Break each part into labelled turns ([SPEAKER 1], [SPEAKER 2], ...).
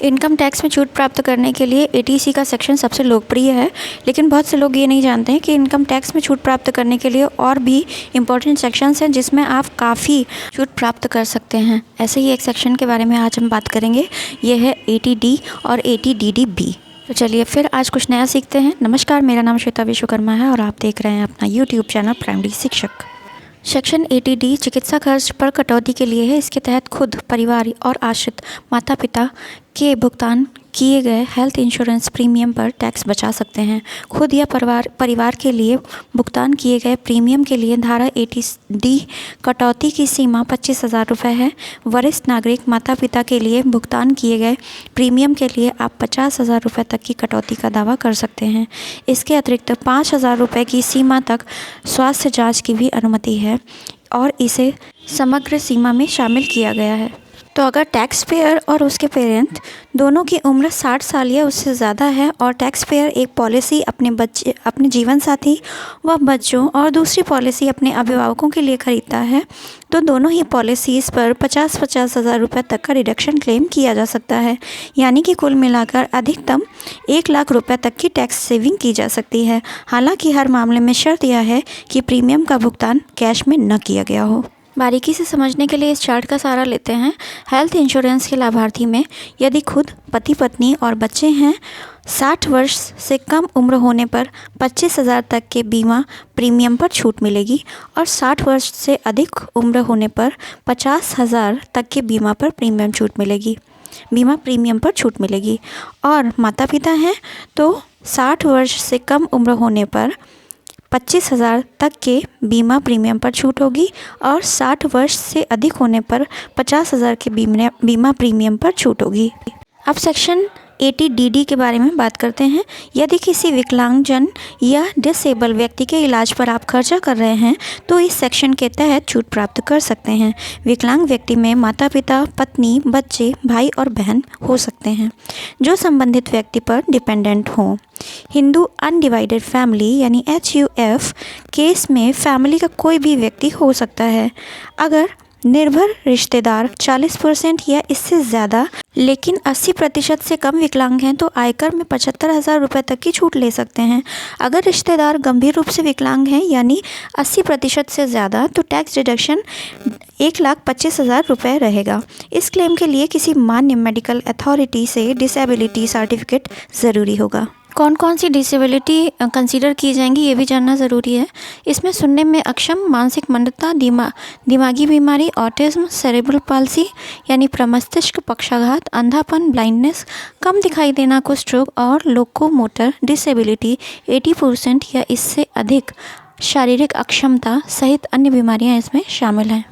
[SPEAKER 1] Income tax में छूट प्राप्त करने के लिए एटीसी का सेक्शन सबसे लोकप्रिय है, लेकिन बहुत से लोग ये नहीं जानते हैं कि इनकम टैक्स में छूट प्राप्त करने के लिए और भी इम्पोर्टेंट सेक्शंस हैं जिसमें आप काफ़ी छूट प्राप्त कर सकते हैं। ऐसे ही एक सेक्शन के बारे में आज हम बात करेंगे, ये है एटीडी और एटीडीडीबी। तो चलिए फिर आज कुछ नया सीखते हैं। नमस्कार, मेरा नाम श्वेता विश्वकर्मा है और आप देख रहे हैं अपना यूट्यूब चैनल प्राइमरी शिक्षक। सेक्शन एटीडी चिकित्सा खर्च पर कटौती के लिए है। इसके तहत खुद, परिवार और आश्रित माता पिता के भुगतान किए गए हेल्थ इंश्योरेंस प्रीमियम पर टैक्स बचा सकते हैं। खुद या परिवार के लिए भुगतान किए गए प्रीमियम के लिए धारा एटीडी कटौती की सीमा 25,000 रुपये है। वरिष्ठ नागरिक माता पिता के लिए भुगतान किए गए प्रीमियम के लिए आप 50,000 रुपये तक की कटौती का दावा कर सकते हैं। इसके अतिरिक्त 5,000 रुपये की सीमा तक स्वास्थ्य जाँच की भी अनुमति है और इसे समग्र सीमा में शामिल किया गया है। तो अगर टैक्स पेयर और उसके पेरेंट दोनों की उम्र 60 साल या उससे ज़्यादा है और टैक्स पेयर एक पॉलिसी अपने जीवन साथी व बच्चों और दूसरी पॉलिसी अपने अभिभावकों के लिए खरीदता है, तो दोनों ही पॉलिसीज़ पर 50,000 रुपये तक का रिडक्शन क्लेम किया जा सकता है। यानी कि कुल मिलाकर अधिकतम 1,00,000 रुपये तक की टैक्स सेविंग की जा सकती है। हालांकि हर मामले में शर्त यह है कि प्रीमियम का भुगतान कैश में न किया गया हो। बारीकी से समझने के लिए इस चार्ट का सहारा लेते हैं। हेल्थ इंश्योरेंस के लाभार्थी में यदि खुद, पति पत्नी और बच्चे हैं, 60 वर्ष से कम उम्र होने पर 25,000 तक के बीमा प्रीमियम पर छूट मिलेगी और 60 वर्ष से अधिक उम्र होने पर 50,000 तक के बीमा प्रीमियम पर छूट मिलेगी। और माता पिता हैं तो 60 वर्ष से कम उम्र होने पर 25,000 तक के बीमा प्रीमियम पर छूट होगी और 60 वर्ष से अधिक होने पर 50,000 के बीमा प्रीमियम पर छूट होगी। अब सेक्शन एटीडीडी के बारे में बात करते हैं। यदि किसी विकलांगजन या डिसेबल व्यक्ति के इलाज पर आप खर्चा कर रहे हैं तो इस सेक्शन के तहत छूट प्राप्त कर सकते हैं। विकलांग व्यक्ति में माता पिता, पत्नी, बच्चे, भाई और बहन हो सकते हैं जो संबंधित व्यक्ति पर डिपेंडेंट हों। हिंदू अनडिवाइडेड फैमिली यानी HUF केस में फैमिली का कोई भी व्यक्ति हो सकता है। अगर निर्भर रिश्तेदार 40% या इससे ज़्यादा लेकिन 80% से कम विकलांग हैं तो आयकर में 75,000 रुपये तक की छूट ले सकते हैं। अगर रिश्तेदार गंभीर रूप से विकलांग हैं यानी 80% से ज़्यादा तो टैक्स डिडक्शन 1,25,000 रुपये रहेगा। इस क्लेम के लिए किसी मान्य मेडिकल अथॉरिटी से डिसेबिलिटी सर्टिफिकेट ज़रूरी होगा। कौन कौन सी डिसेबिलिटी कंसीडर की जाएंगी ये भी जानना ज़रूरी है। इसमें सुनने में अक्षम, मानसिक मंदता, दिमागी बीमारी, ऑटिज्म, सेरेब्रल पाल्सी यानी प्रमस्तिष्क पक्षाघात, अंधापन, ब्लाइंडनेस, कम दिखाई देना को स्ट्रोक और लोकोमोटर डिसेबिलिटी 80% या इससे अधिक शारीरिक अक्षमता सहित अन्य बीमारियां इसमें शामिल हैं।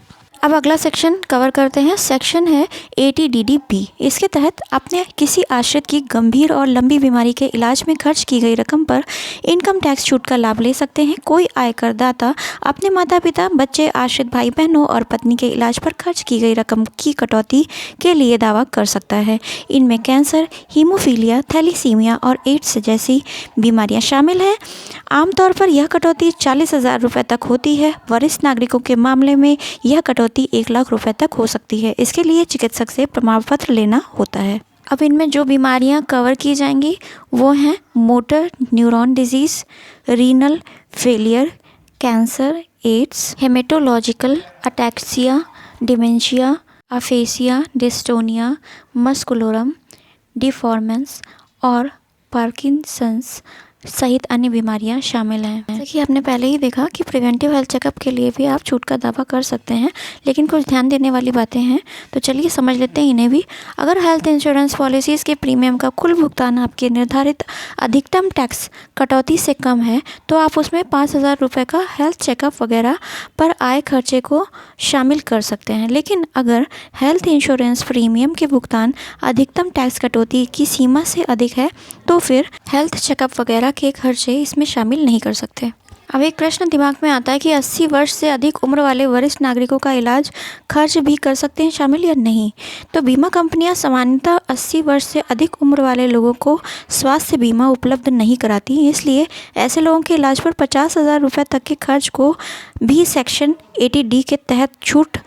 [SPEAKER 1] अब अगला सेक्शन कवर करते हैं। सेक्शन है एटीडीडीबी। इसके तहत अपने किसी आश्रित की गंभीर और लंबी बीमारी के इलाज में खर्च की गई रकम पर इनकम टैक्स छूट का लाभ ले सकते हैं। कोई आयकर दाता अपने माता पिता, बच्चे, आश्रित भाई बहनों और पत्नी के इलाज पर खर्च की गई रकम की कटौती के लिए दावा कर सकता है। इनमें कैंसर, हीमोफीलिया, थैलीसीमिया और एड्स जैसी बीमारियां शामिल हैं। आमतौर पर यह कटौती 40,000 रुपये तक होती है। वरिष्ठ नागरिकों के मामले में यह कटौती 1,00,000 रुपये तक हो सकती है। इसके लिए चिकित्सक से प्रमाण पत्र लेना होता है। अब इनमें जो बीमारियां कवर की जाएंगी वो हैं motor neuron disease, renal failure, cancer, AIDS, haematological ataxia, dementia, aphasia, dystonia, musculorum deformans और पार्किंसंस सहित अन्य बीमारियां शामिल हैं। जैसे कि आपने पहले ही देखा कि प्रिवेंटिव हेल्थ चेकअप के लिए भी आप छूट का दावा कर सकते हैं, लेकिन कुछ ध्यान देने वाली बातें हैं तो चलिए समझ लेते हैं इन्हें भी। अगर हेल्थ इंश्योरेंस पॉलिसीज़ के प्रीमियम का कुल भुगतान आपके निर्धारित अधिकतम टैक्स कटौती से कम है तो आप उसमें 5,000 रुपये का हेल्थ चेकअप वगैरह पर आए खर्चे को शामिल कर सकते हैं। लेकिन अगर हेल्थ इंश्योरेंस प्रीमियम के भुगतान अधिकतम टैक्स कटौती की सीमा से अधिक है तो फिर हेल्थ चेकअप वगैरह के खर्चे इसमें शामिल नहीं कर सकते। अब एक प्रश्न दिमाग में आता है कि 80 वर्ष से अधिक उम्र वाले वरिष्ठ नागरिकों का इलाज खर्च भी कर सकते हैं शामिल या नहीं। तो बीमा कंपनियां सामान्यतः 80 वर्ष से अधिक उम्र वाले लोगों को स्वास्थ्य बीमा उपलब्ध नहीं कराती, इसलिए ऐसे लोगों के इलाज पर 50,000 रुपये तक के खर्च को भी सेक्शन 80D के तहत छूट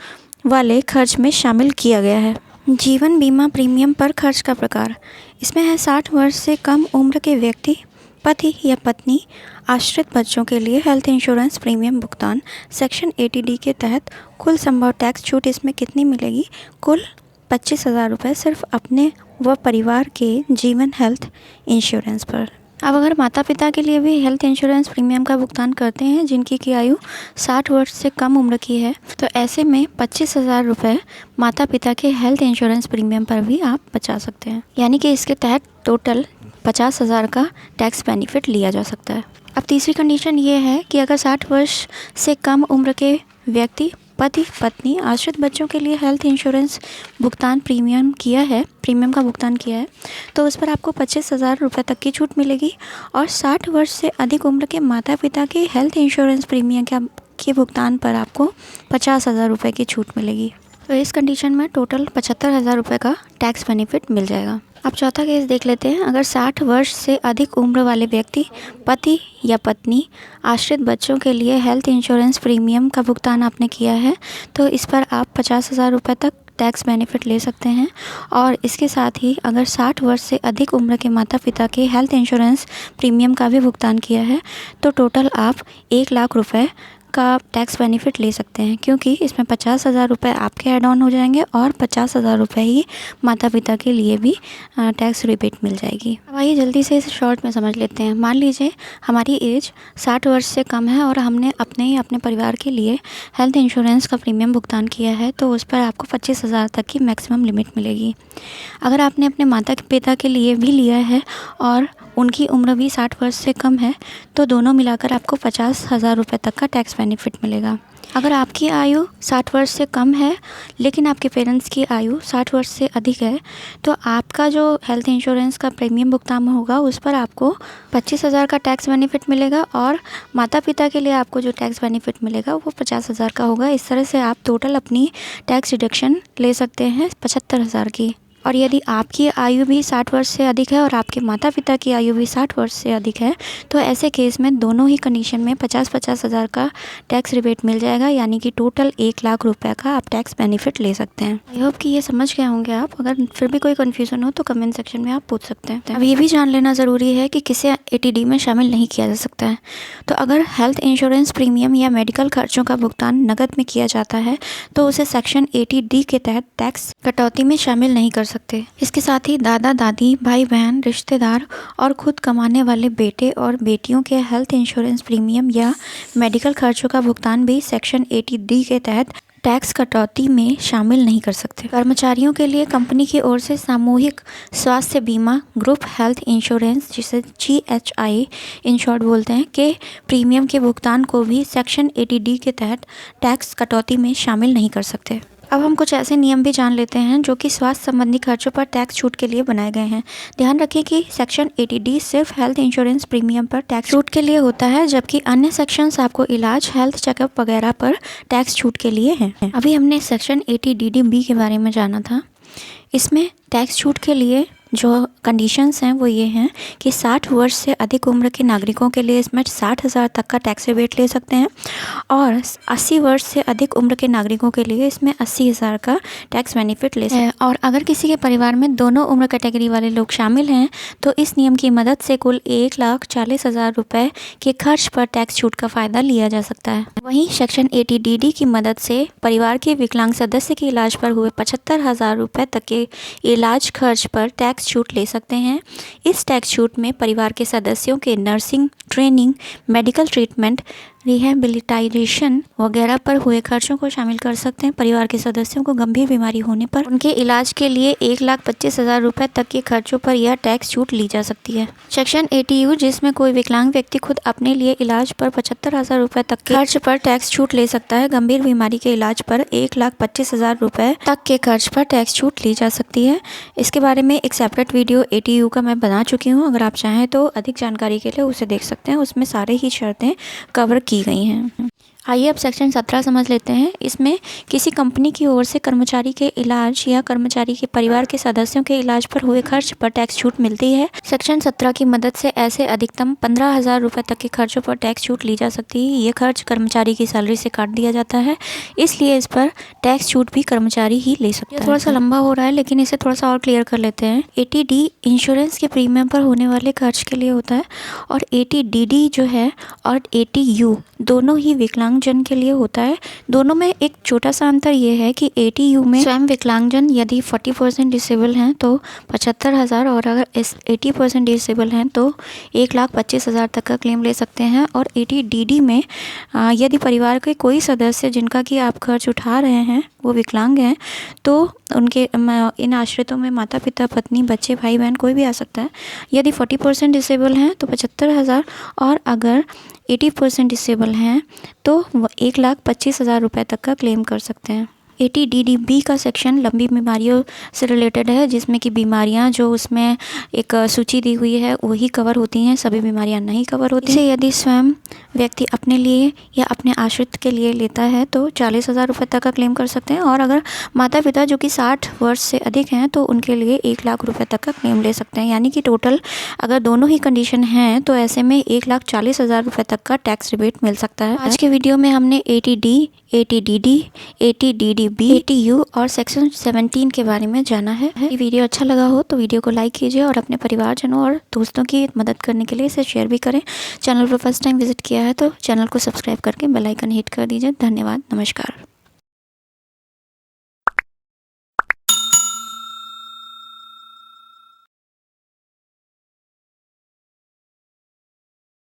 [SPEAKER 1] वाले खर्च में शामिल किया गया है। जीवन बीमा प्रीमियम पर खर्च का प्रकार। इसमें है 60 वर्ष से कम उम्र के व्यक्ति, पति या पत्नी, आश्रित बच्चों के लिए हेल्थ इंश्योरेंस प्रीमियम भुगतान। सेक्शन 80D के तहत कुल संभव टैक्स छूट इसमें कितनी मिलेगी? कुल 25,000 रुपये सिर्फ अपने व परिवार के जीवन हेल्थ इंश्योरेंस पर। अब अगर माता पिता के लिए भी हेल्थ इंश्योरेंस प्रीमियम का भुगतान करते हैं जिनकी की आयु 60 वर्ष से कम उम्र की है, तो ऐसे में 25,000 रुपये माता पिता के हेल्थ इंश्योरेंस प्रीमियम पर भी आप बचा सकते हैं। यानी कि इसके तहत टोटल 50,000 का टैक्स बेनिफिट लिया जा सकता है। अब तीसरी कंडीशन ये है कि अगर 60 वर्ष से कम उम्र के व्यक्ति, पति पत्नी, आश्रित बच्चों के लिए हेल्थ इंश्योरेंस भुगतान प्रीमियम का भुगतान किया है, तो उस पर आपको 25,000 रुपये तक की छूट मिलेगी। और 60 वर्ष से अधिक उम्र के माता पिता के हेल्थ इंश्योरेंस प्रीमियम के भुगतान पर आपको 50,000 रुपये की छूट मिलेगी। तो इस कंडीशन में टोटल 75,000 रुपये का टैक्स बेनिफिट मिल जाएगा। अब चौथा केस देख लेते हैं। अगर 60 वर्ष से अधिक उम्र वाले व्यक्ति, पति या पत्नी, आश्रित बच्चों के लिए हेल्थ इंश्योरेंस प्रीमियम का भुगतान आपने किया है, तो इस पर आप 50,000 रुपये तक टैक्स बेनिफिट ले सकते हैं। और इसके साथ ही अगर 60 वर्ष से अधिक उम्र के माता पिता के हेल्थ इंश्योरेंस प्रीमियम का भी भुगतान किया है, तो टोटल आप 1 लाख रुपये का टैक्स बेनिफिट ले सकते हैं, क्योंकि इसमें 50,000 रुपये आपके ऐड ऑन हो जाएंगे और 50,000 रुपये ही माता पिता के लिए भी टैक्स रिबेट मिल जाएगी। अब आइए जल्दी से इसे शॉर्ट में समझ लेते हैं। मान लीजिए हमारी एज 60 वर्ष से कम है और हमने अपने परिवार के लिए हेल्थ इंश्योरेंस का प्रीमियम भुगतान किया है, तो उस पर आपको 25,000 तक की मैक्सिमम लिमिट मिलेगी। अगर आपने अपने माता पिता के लिए भी लिया है और उनकी उम्र भी 60 वर्ष से कम है, तो दोनों मिलाकर आपको 50,000 रुपये तक का टैक्स बेनिफिट मिलेगा। अगर आपकी आयु 60 वर्ष से कम है लेकिन आपके पेरेंट्स की आयु 60 वर्ष से अधिक है, तो आपका जो हेल्थ इंश्योरेंस का प्रीमियम भुगतान होगा उस पर आपको 25,000 का टैक्स बेनिफिट मिलेगा और माता पिता के लिए आपको जो टैक्स बेनिफिट मिलेगा वो 50,000 का होगा। इस तरह से आप टोटल अपनी टैक्स डिडक्शन ले सकते हैं 75,000 की। और यदि आपकी आयु भी 60 वर्ष से अधिक है और आपके माता पिता की आयु भी 60 वर्ष से अधिक है, तो ऐसे केस में दोनों ही कंडीशन में 50,000 का टैक्स रिबेट मिल जाएगा। यानी कि टोटल 1 लाख रुपए का आप टैक्स बेनिफिट ले सकते हैं। आई होप कि ये समझ गए होंगे आप। अगर फिर भी कोई कन्फ्यूज़न हो तो कमेंट सेक्शन में आप पूछ सकते हैं। अब ये भी जान लेना ज़रूरी है कि किसे 80D में शामिल नहीं किया जा सकता है। तो अगर हेल्थ इंश्योरेंस प्रीमियम या मेडिकल खर्चों का भुगतान नकद में किया जाता है, तो उसे सेक्शन 80D के तहत टैक्स कटौती में शामिल नहीं कर सकते। इसके साथ ही दादा दादी, भाई बहन, रिश्तेदार और खुद कमाने वाले बेटे और बेटियों के हेल्थ इंश्योरेंस प्रीमियम या मेडिकल खर्चों का भुगतान भी सेक्शन 80D के तहत टैक्स कटौती में शामिल नहीं कर सकते। कर्मचारियों के लिए कंपनी की ओर से सामूहिक स्वास्थ्य बीमा, ग्रुप हेल्थ इंश्योरेंस, जिसे GHI इन शॉर्ट बोलते हैं, के प्रीमियम के भुगतान को भी सेक्शन 80D के तहत टैक्स कटौती में शामिल नहीं कर सकते। अब हम कुछ ऐसे नियम भी जान लेते हैं जो कि स्वास्थ्य संबंधी खर्चों पर टैक्स छूट के लिए बनाए गए हैं। ध्यान रखिए कि सेक्शन 80D सिर्फ हेल्थ इंश्योरेंस प्रीमियम पर टैक्स छूट के लिए होता है, जबकि अन्य सेक्शंस आपको इलाज, हेल्थ चेकअप वगैरह पर टैक्स छूट के लिए हैं। अभी हमने सेक्शन 80DD-B के बारे में जाना था। इसमें टैक्स छूट के लिए जो कंडीशंस हैं वो ये हैं कि 60 वर्ष से अधिक उम्र के नागरिकों के लिए इसमें 60,000 तक का टैक्स रिबेट ले सकते हैं और 80 वर्ष से अधिक उम्र के नागरिकों के लिए इसमें 80,000 का टैक्स बेनिफिट ले सकते हैं। और अगर किसी के परिवार में दोनों उम्र कैटेगरी वाले लोग शामिल हैं, तो इस नियम की मदद से कुल 1,40,000 रुपये के खर्च पर टैक्स छूट का फ़ायदा लिया जा सकता है। वहीं सेक्शन 80DD की मदद से परिवार के विकलांग सदस्य के इलाज पर हुए 75,000 रुपये तक के इलाज खर्च पर टैक्स छूट ले सकते हैं। इस टैक्स छूट में परिवार के सदस्यों के नर्सिंग ट्रेनिंग, मेडिकल ट्रीटमेंट, रिहेबिलिटाइजेशन वगैरह पर हुए खर्चों को शामिल कर सकते हैं। परिवार के सदस्यों को गंभीर बीमारी होने पर उनके इलाज के लिए 1,25,000 रुपये तक के खर्चों पर यह टैक्स छूट ली जा सकती है। सेक्शन 80U, जिसमें कोई विकलांग व्यक्ति खुद अपने लिए इलाज पर 75,000 रुपये तक के खर्च पर टैक्स छूट ले सकता है। गंभीर बीमारी के इलाज पर 1,25,000 रुपये तक के खर्च पर टैक्स छूट ली जा सकती है। इसके बारे में एक सेपरेट वीडियो 80U का मैं बना चुकी हूँ। अगर आप चाहें तो अधिक जानकारी के लिए उसे देख सकते हैं। उसमें सारे ही शर्तें कवर की गई हैं। आइए अब सेक्शन 17 समझ लेते हैं। इसमें किसी कंपनी की ओर से कर्मचारी के इलाज या कर्मचारी के परिवार के सदस्यों के इलाज पर हुए खर्च पर टैक्स छूट मिलती है। सेक्शन 17 की मदद से ऐसे अधिकतम 15,000 रुपये तक के खर्चों पर टैक्स छूट ली जा सकती है। ये खर्च कर्मचारी की सैलरी से काट दिया जाता है, इसलिए इस पर टैक्स छूट भी कर्मचारी ही ले सकता है। थोड़ा सा लंबा हो रहा है, लेकिन इसे थोड़ा सा और क्लियर कर लेते हैं। ATD इंश्योरेंस के प्रीमियम पर होने वाले खर्च के लिए होता है, और ATDD जो है और ATU दोनों ही विकलांगजन के लिए होता है। दोनों में एक छोटा सा अंतर ये है कि ATU में स्वयं विकलांगजन यदि 40% डिसेबल हैं तो 75,000, और अगर 80% डिसेबल हैं तो 1,25,000 तक का क्लेम ले सकते हैं। और ATDD में यदि परिवार के कोई सदस्य जिनका कि आप खर्च उठा रहे हैं वो विकलांग हैं, तो उनके इन आश्रितों में माता पिता, पत्नी, बच्चे, भाई बहन कोई भी आ सकता है। यदि 40% डिसेबल हैं तो 75,000, और अगर 80% डिसेबल हैं तो 1,25,000 रुपये तक का क्लेम कर सकते हैं। ATDDB का सेक्शन लंबी बीमारियों से रिलेटेड है, जिसमें कि बीमारियां जो उसमें एक सूची दी हुई है वही कवर होती हैं, सभी बीमारियां नहीं कवर होती हैं। यदि स्वयं व्यक्ति अपने लिए या अपने आश्रित के लिए लेता है तो 40,000 रुपये तक का क्लेम कर सकते हैं, और अगर माता पिता जो कि 60 वर्ष से अधिक हैं तो उनके लिए 1,00,000 रुपये तक का क्लेम ले सकते हैं। यानी कि टोटल अगर दोनों ही कंडीशन हैं तो ऐसे में 1,40,000 रुपये तक का टैक्स रिबेट मिल सकता है। आज के वीडियो में हमने ATD, ATDD, ATDDB, ATU और सेक्शन 17 के बारे में जाना है। ये वीडियो अच्छा लगा हो तो वीडियो को लाइक कीजिए, और अपने परिवारजनों और दोस्तों की मदद करने के लिए इसे शेयर भी करें। चैनल पर फर्स्ट टाइम विजिट किया है तो चैनल को सब्सक्राइब करके बेल आइकन हिट कर दीजिए। धन्यवाद, नमस्कार।